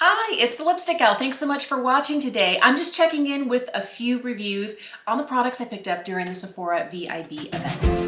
Hi, it's the Lipstick Gal. Thanks so much for watching today. I'm just checking in with a few reviews on the products I picked up during the Sephora VIB event.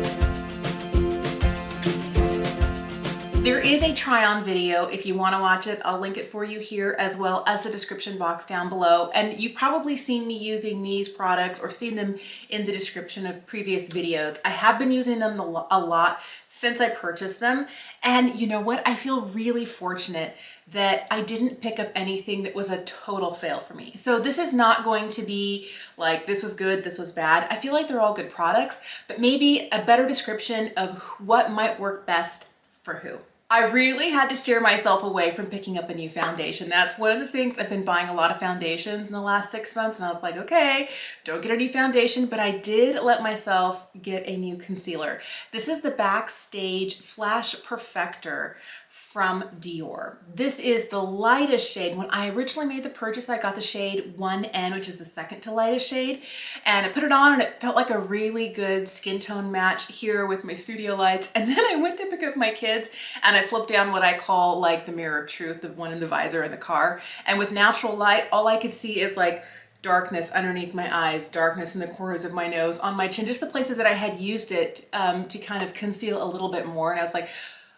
There is a try-on video if you want to watch it. I'll link it for you here as well as the description box down below. And you've probably seen me using these products or seen them in the description of previous videos. I have been using them a lot since I purchased them. And you know what? I feel really fortunate that I didn't pick up anything that was a total fail for me. So this is not going to be like, this was good, this was bad. I feel like they're all good products, but maybe a better description of what might work best for who. I really had to steer myself away from picking up a new foundation. That's one of the things. I've been buying a lot of foundations in the last 6 months and I was like, okay, don't get a new foundation, but I did let myself get a new concealer. This is the Backstage Flash Perfector from Dior. This is the lightest shade. When I originally made the purchase, I got the shade 1N, which is the second to lightest shade. And I put it on and it felt like a really good skin tone match here with my studio lights. And then I went to pick up my kids and I flipped down what I call like the mirror of truth, the one in the visor in the car. And with natural light, all I could see is like darkness underneath my eyes, darkness in the corners of my nose, on my chin, just the places that I had used it to kind of conceal a little bit more. And I was like,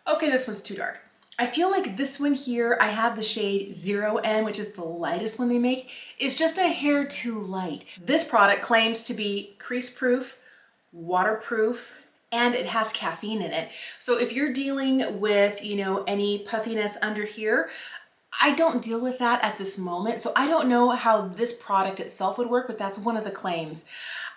okay, this one's too dark. I feel like this one here, I have the shade 0N, which is the lightest one they make, is just a hair too light. This product claims to be crease proof, waterproof, and it has caffeine in it. So if you're dealing with, you know, any puffiness under here, I don't deal with that at this moment. So I don't know how this product itself would work, but that's one of the claims.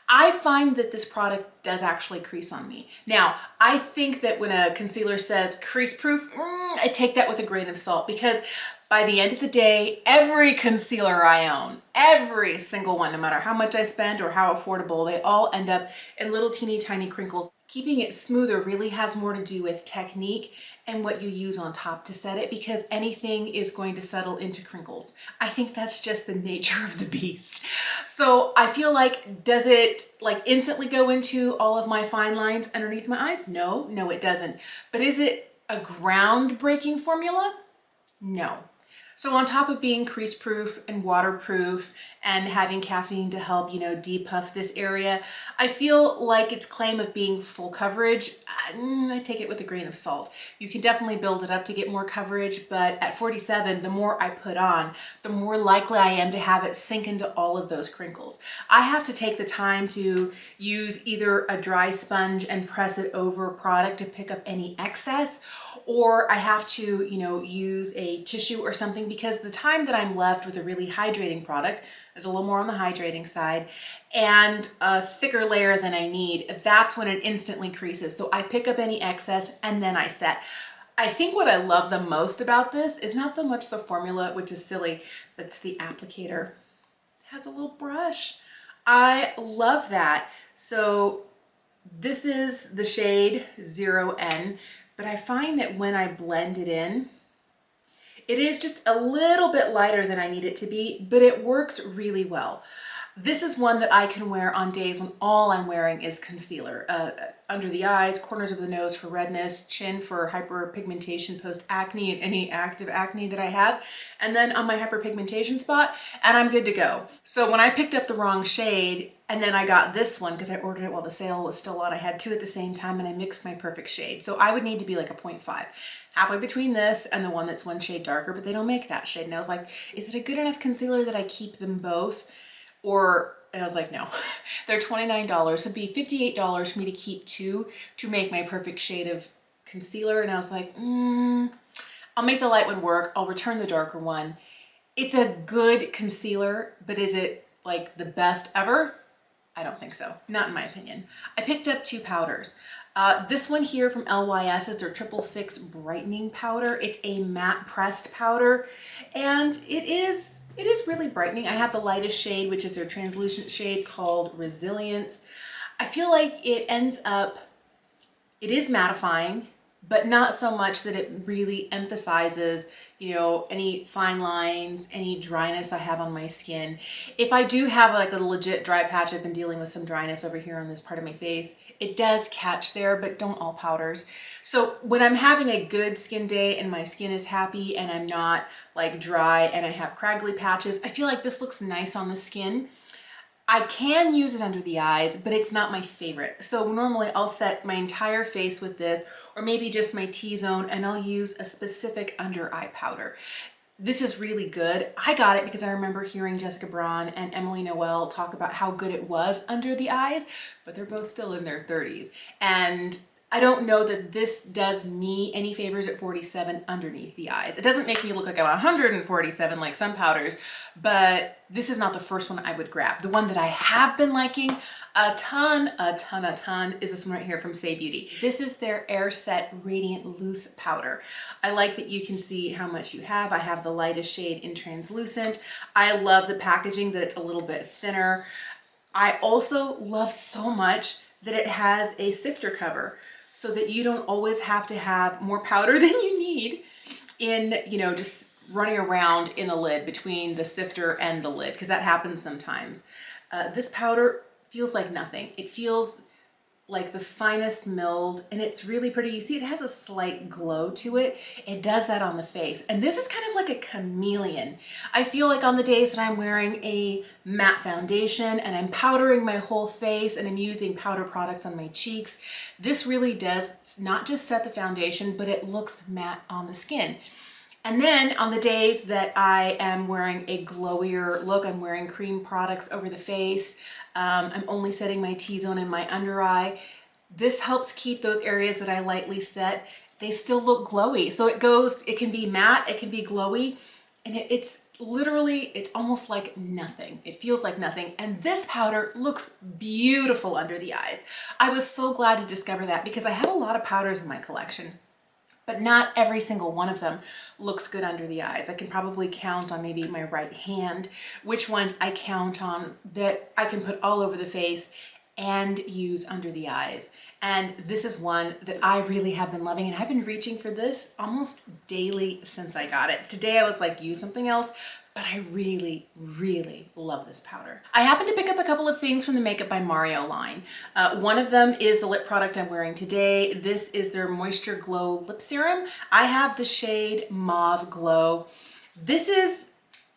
I find that this product does actually crease on me. Now, I think that when a concealer says crease proof, I take that with a grain of salt because by the end of the day, every concealer I own, every single one, no matter how much I spend or how affordable, they all end up in little teeny tiny crinkles. Keeping it smoother really has more to do with technique and what you use on top to set it, because anything is going to settle into crinkles. I think that's just the nature of the beast. So I feel like, does it like instantly go into all of my fine lines underneath my eyes? No, it doesn't. But is it a groundbreaking formula? No. So on top of being crease proof and waterproof and having caffeine to help, you know, depuff this area, I feel like its claim of being full coverage, I take it with a grain of salt. You can definitely build it up to get more coverage, but at 47, the more I put on, the more likely I am to have it sink into all of those crinkles. I have to take the time to use either a dry sponge and press it over a product to pick up any excess, or I have to, you know, use a tissue or something, because the time that I'm left with a really hydrating product is a little more on the hydrating side and a thicker layer than I need, that's when it instantly creases. So I pick up any excess and then I set. I think what I love the most about this is not so much the formula, which is silly, but it's the applicator. It has a little brush. I love that. So this is the shade 0N. But I find that when I blend it in, it is just a little bit lighter than I need it to be, but it works really well. This is one that I can wear on days when all I'm wearing is concealer. Under the eyes, corners of the nose for redness, chin for hyperpigmentation post-acne and any active acne that I have, and then on my hyperpigmentation spot, and I'm good to go. So when I picked up the wrong shade, and then I got this one because I ordered it while the sale was still on, I had two at the same time and I mixed my perfect shade. So I would need to be like a 0.5, halfway between this and the one that's one shade darker, but they don't make that shade. And I was like, is it a good enough concealer that I keep them both? And I was like, no, they're $29. So it'd be $58 for me to keep two to make my perfect shade of concealer. And I was like, I'll make the light one work. I'll return the darker one. It's a good concealer, but is it like the best ever? I don't think so, not in my opinion. I picked up two powders. This one here from LYS is their Triple Fix Brightening Powder. It's a matte pressed powder, and it is really brightening. I have the lightest shade, which is their translucent shade called Resilience. I feel like it is mattifying, but not so much that it really emphasizes, you know, any fine lines, any dryness I have on my skin. If I do have like a legit dry patch, I've been dealing with some dryness over here on this part of my face, it does catch there, but don't all powders. So when I'm having a good skin day and my skin is happy and I'm not like dry and I have craggly patches, I feel like this looks nice on the skin. I can use it under the eyes, but it's not my favorite. So normally I'll set my entire face with this, or maybe just my T-zone, and I'll use a specific under eye powder. This is really good. I got it because I remember hearing Jessica Braun and Emily Noel talk about how good it was under the eyes, but they're both still in their 30s. And I don't know that this does me any favors at 47 underneath the eyes. It doesn't make me look like I'm 147 like some powders, but this is not the first one I would grab. The one that I have been liking a ton is this one right here from Saie Beauty. This is their Air Set Radiant Loose Powder. I like that you can see how much you have. I have the lightest shade in translucent. I love the packaging, that it's a little bit thinner. I also love so much that it has a sifter cover, so that you don't always have to have more powder than you need in, you know, just running around in the lid between the sifter and the lid, because that happens sometimes. This powder feels like nothing. It feels like the finest milled, and it's really pretty. You see, it has a slight glow to it. It does that on the face. And this is kind of like a chameleon. I feel like on the days that I'm wearing a matte foundation and I'm powdering my whole face and I'm using powder products on my cheeks, this really does not just set the foundation, but it looks matte on the skin. And then on the days that I am wearing a glowier look, I'm wearing cream products over the face, I'm only setting my T-zone and my under eye, this helps keep those areas that I lightly set, they still look glowy. So it can be matte, it can be glowy, and it's literally, it's almost like nothing. It feels like nothing. And this powder looks beautiful under the eyes. I was so glad to discover that, because I have a lot of powders in my collection, but not every single one of them looks good under the eyes. I can probably count on maybe my right hand which ones I count on that I can put all over the face and use under the eyes. And this is one that I really have been loving, and I've been reaching for this almost daily since I got it. Today I was like, use something else, but I really, really love this powder. I happened to pick up a couple of things from the Makeup by Mario line. One of them is the lip product I'm wearing today. This is their Moisture Glow Lip Serum. I have the shade Mauve Glow. This is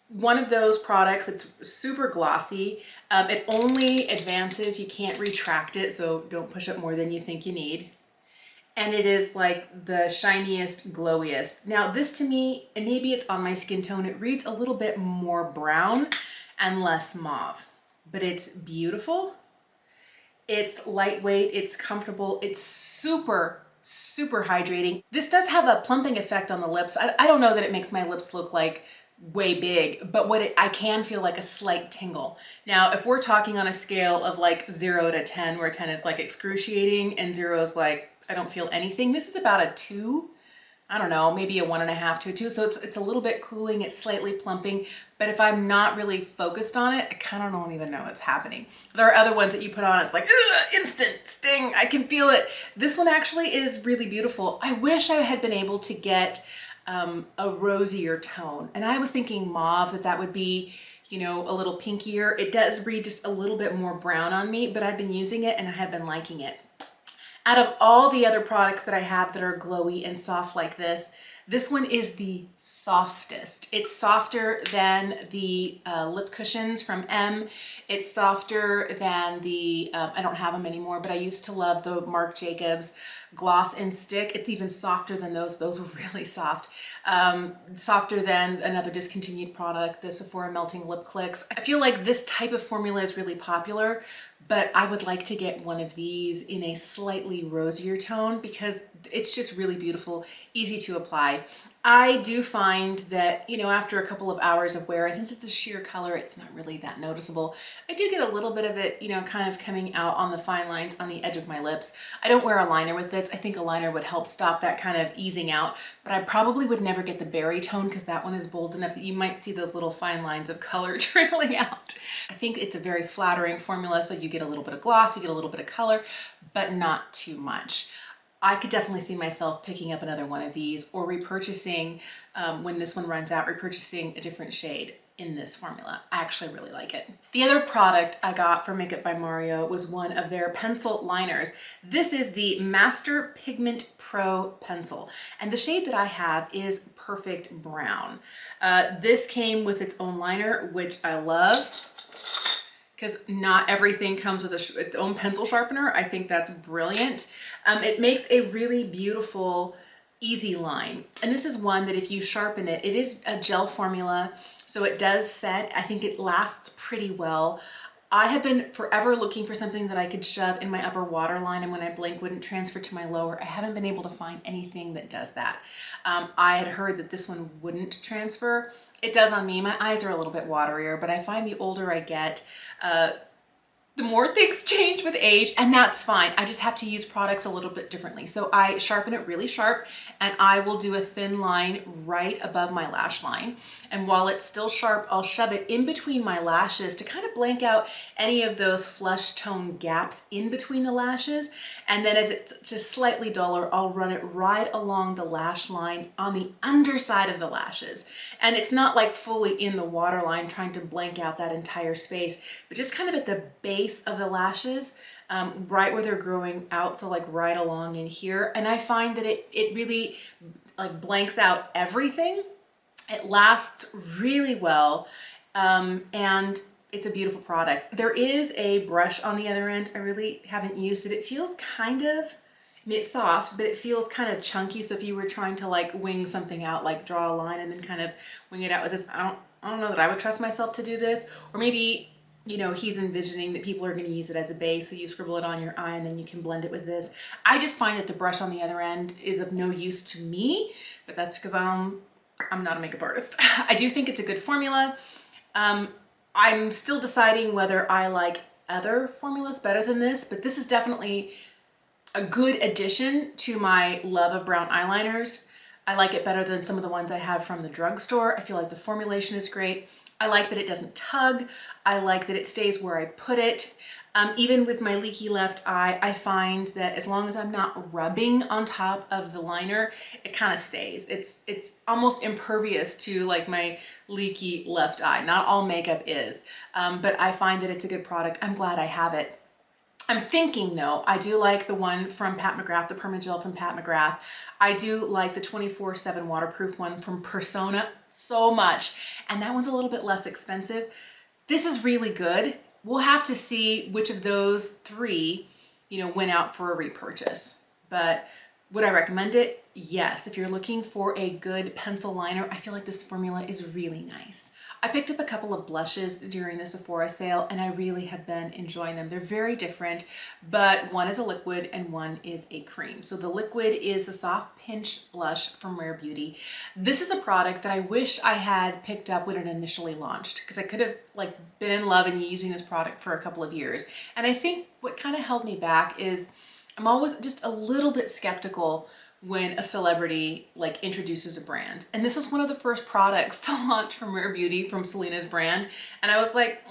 one of those products, it's super glossy. It only advances, you can't retract it, so don't push up more than you think you need. And it is like the shiniest, glowiest. Now this to me, and maybe it's on my skin tone, it reads a little bit more brown and less mauve, but it's beautiful. It's lightweight, it's comfortable, it's super hydrating. This does have a plumping effect on the lips. I don't know that it makes my lips look like way big, but I can feel like a slight tingle. Now, if we're talking on a scale of like 0 to 10, where 10 is like excruciating and 0 is like, I don't feel anything, this is about a 2. I don't know, maybe a 1.5 to a 2. So it's a little bit cooling, it's slightly plumping, but if I'm not really focused on it, I kind of don't even know what's happening. There are other ones that you put on, it's like, instant sting, I can feel it. This one actually is really beautiful. I wish I had been able to get a rosier tone. And I was thinking mauve, that would be, you know, a little pinkier. It does read just a little bit more brown on me, but I've been using it and I have been liking it. Out of all the other products that I have that are glowy and soft like this one is the softest. It's softer than the lip cushions from M. It's softer than the, I don't have them anymore, but I used to love the Marc Jacobs Gloss and Stick. It's even softer than those. Those were really soft. Softer than another discontinued product, the Sephora Melting Lip Clicks. I feel like this type of formula is really popular, but I would like to get one of these in a slightly rosier tone because it's just really beautiful, easy to apply. I do find that, you know, after a couple of hours of wear, since it's a sheer color, it's not really that noticeable. I do get a little bit of it, you know, kind of coming out on the fine lines on the edge of my lips. I don't wear a liner with this. I think a liner would help stop that kind of easing out, but I probably would never get the berry tone because that one is bold enough that you might see those little fine lines of color trailing out. I think it's a very flattering formula, so you get a little bit of gloss, you get a little bit of color, but not too much. I could definitely see myself picking up another one of these or repurchasing, when this one runs out, repurchasing a different shade in this formula. I actually really like it. The other product I got from Makeup by Mario was one of their pencil liners. This is the Master Pigment Pro Pencil, and the shade that I have is Perfect Brown. This came with its own liner, which I love, because not everything comes with its own pencil sharpener. I think that's brilliant. It makes a really beautiful, easy line. And this is one that if you sharpen it, it is a gel formula, so it does set. I think it lasts pretty well. I have been forever looking for something that I could shove in my upper waterline and when I blink wouldn't transfer to my lower. I haven't been able to find anything that does that. I had heard that this one wouldn't transfer. It does on me. My eyes are a little bit waterier, but I find the older I get, the more things change with age, and that's fine. I just have to use products a little bit differently. So I sharpen it really sharp, and I will do a thin line right above my lash line. And while it's still sharp, I'll shove it in between my lashes to kind of blank out any of those flesh tone gaps in between the lashes. And then as it's just slightly duller, I'll run it right along the lash line on the underside of the lashes. And it's not like fully in the waterline trying to blank out that entire space, but just kind of at the base of the lashes, right where they're growing out, so like right along in here. And I find that it really like blanks out everything. It lasts really well, and it's a beautiful product. There is a brush on the other end. I really haven't used it. It feels kind of, I mean, it's soft, but it feels kind of chunky. So if you were trying to like wing something out, like draw a line and then kind of wing it out with this, I don't know that I would trust myself to do this. Or maybe, you know, he's envisioning that people are going to use it as a base, so you scribble it on your eye and then you can blend it with this. I just find that the brush on the other end is of no use to me, but that's because I'm not a makeup artist. I do think it's a good formula. I'm still deciding whether I like other formulas better than this, but this is definitely a good addition to my love of brown eyeliners. I like it better than some of the ones I have from the drugstore. I feel like the formulation is great. I like that it doesn't tug. I like that it stays where I put it. Even with my leaky left eye, I find that as long as I'm not rubbing on top of the liner, it kind of stays. It's almost impervious to like my leaky left eye. Not all makeup is, but I find that it's a good product. I'm glad I have it. I'm thinking though, I do like the one from Pat McGrath, the Permagel from Pat McGrath. I do like the 24/7 waterproof one from Persona so much, and that one's a little bit less expensive. This is really good. We'll have to see which of those three, you know, went out for a repurchase. But would I recommend it? Yes. If you're looking for a good pencil liner, I feel like this formula is really nice. I picked up a couple of blushes during the Sephora sale and I really have been enjoying them. They're very different, but one is a liquid and one is a cream. So the liquid is the Soft Pinch Blush from Rare Beauty. This is a product that I wished I had picked up when it initially launched, because I could have like been in love and using this product for a couple of years. And I think what kind of held me back is I'm always just a little bit skeptical when a celebrity like introduces a brand. And this is one of the first products to launch from Rare Beauty, from Selena's brand. And I was like,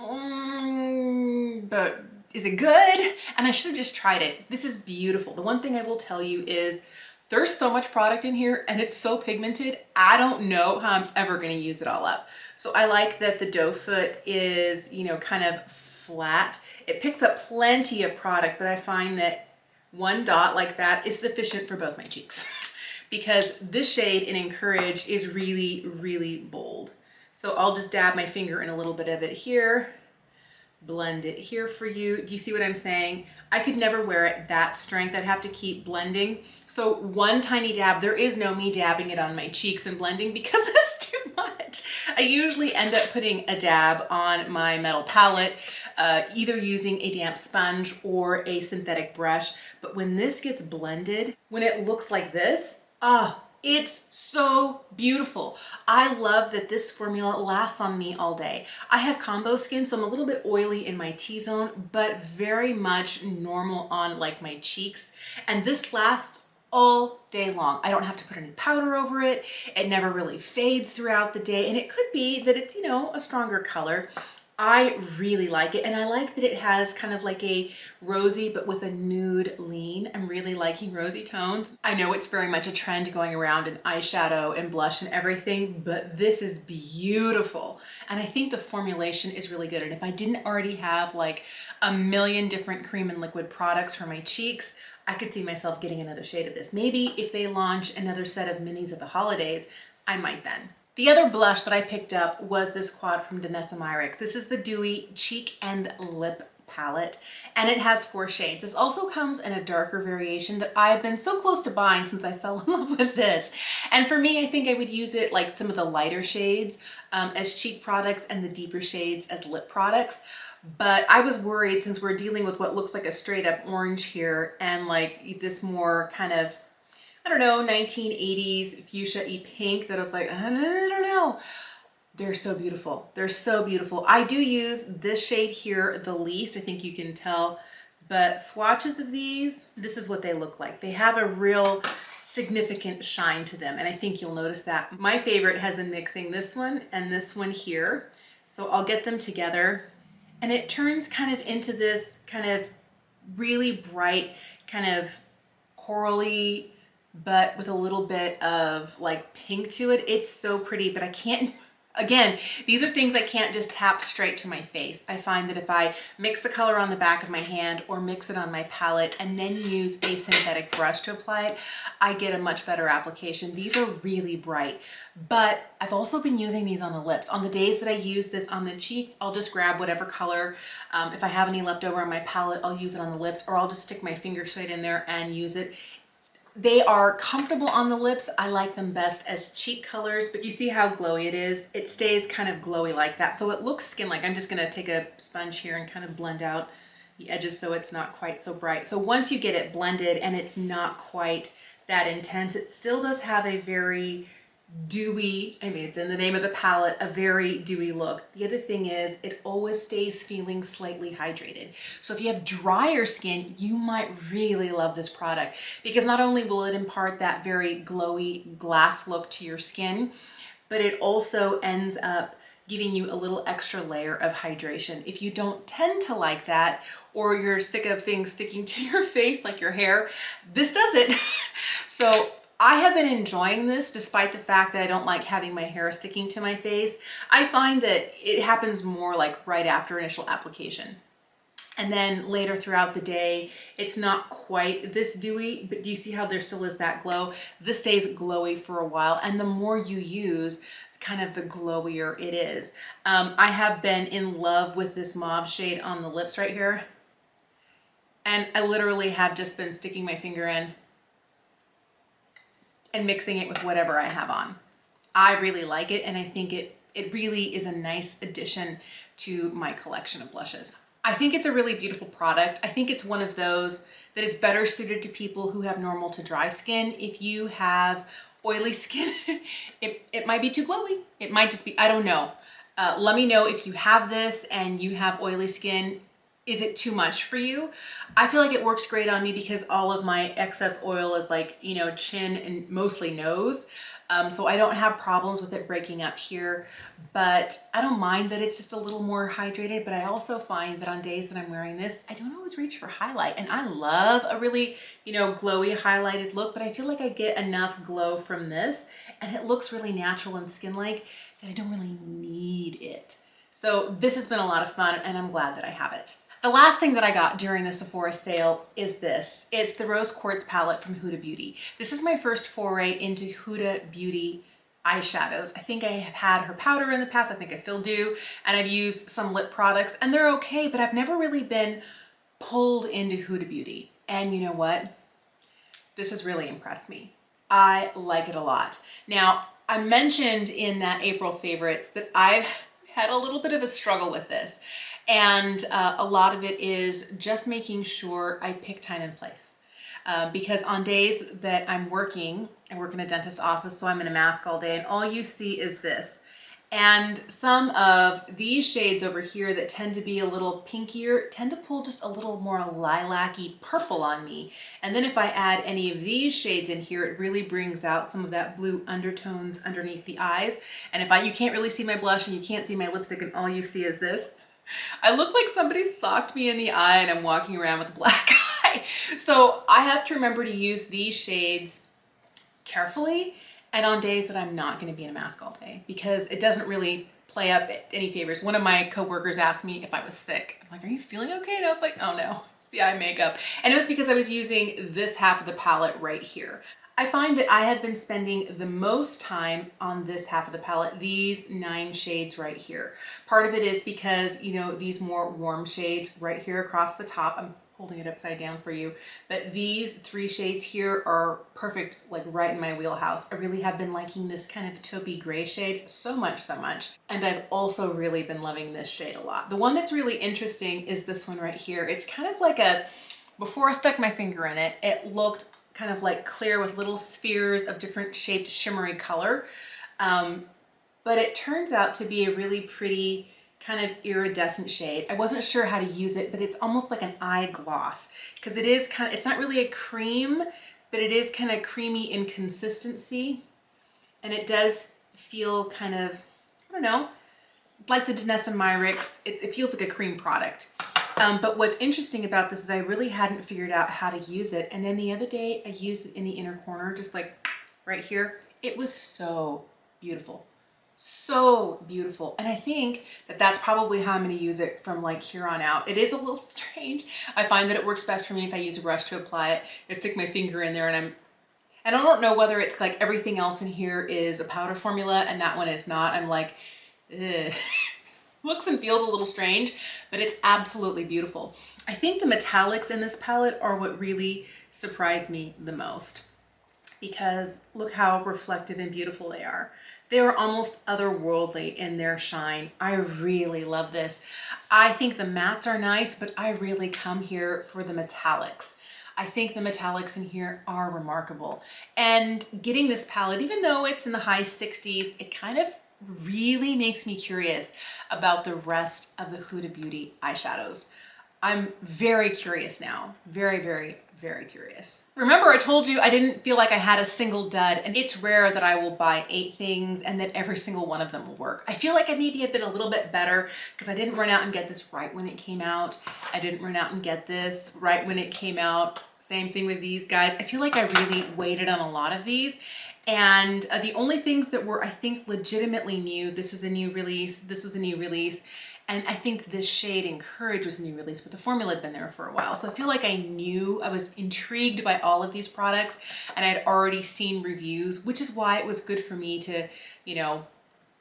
but is it good? And I should have just tried it. This is beautiful. The one thing I will tell you is there's so much product in here and it's so pigmented. I don't know how I'm ever gonna use it all up. So I like that the doe foot is, you know, kind of flat. It picks up plenty of product, but I find that one dot like that is sufficient for both my cheeks because this shade in Encourage is really, really bold. So I'll just dab my finger in a little bit of it here, blend it here for you. Do you see what I'm saying? I could never wear it that strength. I'd have to keep blending. So one tiny dab, there is no me dabbing it on my cheeks and blending because it's too much. I usually end up putting a dab on my metal palette, either using a damp sponge or a synthetic brush. But when this gets blended, when it looks like this, it's so beautiful. I love that this formula lasts on me all day. I have combo skin, so I'm a little bit oily in my T-zone, but very much normal on like my cheeks. And this lasts all day long. I don't have to put any powder over it. It never really fades throughout the day. And it could be that it's, you know, a stronger color. I really like it, and I like that it has kind of like a rosy but with a nude lean. I'm really liking rosy tones. I know it's very much a trend going around in eyeshadow and blush and everything, but this is beautiful. And I think the formulation is really good. And if I didn't already have like a million different cream and liquid products for my cheeks, I could see myself getting another shade of this. Maybe if they launch another set of minis at the holidays, I might then. The other blush that I picked up was this quad from Danessa Myricks. This is the Dewy Cheek and Lip palette, and it has 4 shades. This also comes in a darker variation that I've been so close to buying since I fell in love with this. And for me, I think I would use it like some of the lighter shades as cheek products and the deeper shades as lip products. But I was worried, since we're dealing with what looks like a straight up orange here and like this more kind of, I don't know, 1980s fuchsia-y pink, that I was like, I don't know. They're so beautiful. They're so beautiful. I do use this shade here the least, I think you can tell, but swatches of these, this is what they look like. They have a real significant shine to them, and I think you'll notice that. My favorite has been mixing this one and this one here. So I'll get them together, and it turns kind of into this kind of really bright, kind of corally, but with a little bit of like pink to it. It's so pretty, but I can't, again, these are things I can't just tap straight to my face. I find that if I mix the color on the back of my hand or mix it on my palette and then use a synthetic brush to apply it, I get a much better application. These are really bright, but I've also been using these on the lips. On the days that I use this on the cheeks, I'll just grab whatever color. If I have any left over on my palette, I'll use it on the lips, or I'll just stick my finger straight in there and use it. They are comfortable on the lips. I like them best as cheek colors, but you see how glowy it is? It stays kind of glowy like that. So it looks skin-like. I'm just gonna take a sponge here and kind of blend out the edges so it's not quite so bright. So once you get it blended and it's not quite that intense, it still does have a very dewy, I mean, it's in the name of the palette, a very dewy look. The other thing is it always stays feeling slightly hydrated. So if you have drier skin, you might really love this product, because not only will it impart that very glowy glass look to your skin, but it also ends up giving you a little extra layer of hydration. If you don't tend to like that, or you're sick of things sticking to your face like your hair, this does it. So I have been enjoying this despite the fact that I don't like having my hair sticking to my face. I find that it happens more like right after initial application. And then later throughout the day, it's not quite this dewy, but do you see how there still is that glow? This stays glowy for a while, and the more you use, kind of the glowier it is. I have been in love with this mauve shade on the lips right here. And I literally have just been sticking my finger in and mixing it with whatever I have on. I really like it, and I think it really is a nice addition to my collection of blushes. I think it's a really beautiful product. I think it's one of those that is better suited to people who have normal to dry skin. If you have oily skin, it might be too glowy. It might just be, I don't know. Let me know if you have this and you have oily skin. Is it too much for you? I feel like it works great on me because all of my excess oil is like, you know, chin and mostly nose. So I don't have problems with it breaking up here, but I don't mind that it's just a little more hydrated. But I also find that on days that I'm wearing this, I don't always reach for highlight, and I love a really, you know, glowy highlighted look, but I feel like I get enough glow from this and it looks really natural and skin-like that I don't really need it. So this has been a lot of fun, and I'm glad that I have it. The last thing that I got during the Sephora sale is this. It's the Rose Quartz palette from Huda Beauty. This is my first foray into Huda Beauty eyeshadows. I think I have had her powder in the past, I think I still do, and I've used some lip products, and they're okay, but I've never really been pulled into Huda Beauty. And you know what? This has really impressed me. I like it a lot. Now, I mentioned in that April favorites that I've had a little bit of a struggle with this. And a lot of it is just making sure I pick time and place. Because on days that I'm working, I work in a dentist's office, so I'm in a mask all day, and all you see is this. And some of these shades over here that tend to be a little pinkier tend to pull just a little more lilac-y purple on me. And then if I add any of these shades in here, it really brings out some of that blue undertones underneath the eyes. And if you can't really see my blush and you can't see my lipstick and all you see is this, I look like somebody socked me in the eye and I'm walking around with a black eye. So I have to remember to use these shades carefully and on days that I'm not going to be in a mask all day, because it doesn't really play up any favors. One of my coworkers asked me if I was sick. I'm like, are you feeling okay? And I was like, oh no, it's the eye makeup. And it was because I was using this half of the palette right here. I find that I have been spending the most time on this half of the palette, these 9 shades right here. Part of it is because, you know, these more warm shades right here across the top, I'm holding it upside down for you, but these 3 shades here are perfect, like right in my wheelhouse. I really have been liking this kind of taupey gray shade so much. And I've also really been loving this shade a lot. The one that's really interesting is this one right here. It's kind of like a, before I stuck my finger in it, it looked kind of like clear with little spheres of different shaped shimmery color. But it turns out to be a really pretty kind of iridescent shade. I wasn't sure how to use it, but it's almost like an eye gloss, because it is kind of, it's not really a cream, but it is kind of creamy in consistency. And it does feel kind of, I don't know, like the Danessa Myricks. It feels like a cream product. But what's interesting about this is I really hadn't figured out how to use it. And then the other day I used it in the inner corner, just like right here. It was so beautiful. So beautiful. And I think that that's probably how I'm going to use it from like here on out. It is a little strange. I find that it works best for me if I use a brush to apply it. I stick my finger in there and I don't know whether it's like everything else in here is a powder formula and that one is not. I'm like, ugh. Looks and feels a little strange, but it's absolutely beautiful. I think the metallics in this palette are what really surprised me the most, because look how reflective and beautiful they are. They are almost otherworldly in their shine. I really love this. I think the mattes are nice, but I really come here for the metallics. I think the metallics in here are remarkable. And getting this palette, even though it's in the high 60s, it kind of really makes me curious about the rest of the Huda Beauty eyeshadows. I'm very curious now. Very, very, very curious. Remember I told you I didn't feel like I had a single dud, and it's rare that I will buy 8 things and that every single one of them will work. I feel like I maybe have been a little bit better because I didn't run out and get this right when it came out. I didn't run out and get this right when it came out. Same thing with these guys. I feel like I really waited on a lot of these. And the only things that were, I think, legitimately new, this was a new release, this was a new release, and I think this shade Encourage was a new release, but the formula had been there for a while. So I feel like I was intrigued by all of these products, and I had already seen reviews, which is why it was good for me to, you know,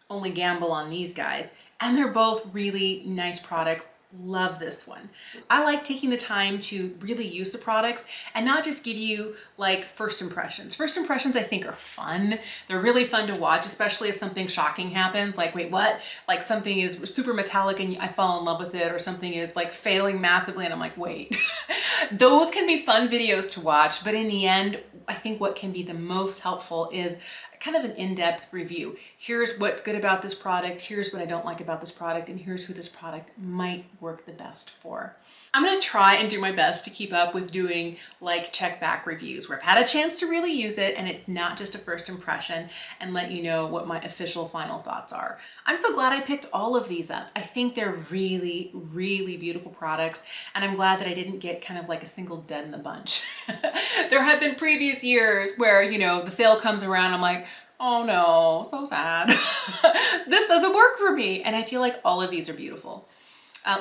only gamble on these guys. And they're both really nice products. Love this one. I like taking the time to really use the products and not just give you like first impressions. First impressions I think are fun. They're really fun to watch, especially if something shocking happens. Like, wait, what? Like something is super metallic and I fall in love with it, or something is like failing massively and I'm like, wait. Those can be fun videos to watch, but in the end, I think what can be the most helpful is kind of an in-depth review. Here's what's good about this product, here's what I don't like about this product, and here's who this product might work the best for. I'm gonna try and do my best to keep up with doing like check back reviews where I've had a chance to really use it and it's not just a first impression, and let you know what my official final thoughts are. I'm so glad I picked all of these up. I think they're really, really beautiful products, and I'm glad that I didn't get kind of like a single dud in the bunch. There have been previous years where, you know, the sale comes around, I'm like, oh no, so sad. This doesn't work for me. And I feel like all of these are beautiful.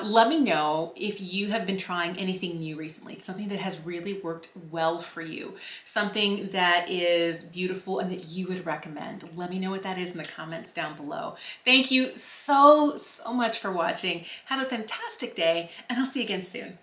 Let me know if you have been trying anything new recently, something that has really worked well for you, something that is beautiful and that you would recommend. Let me know what that is in the comments down below. Thank you so much for watching. Have a fantastic day, and I'll see you again soon.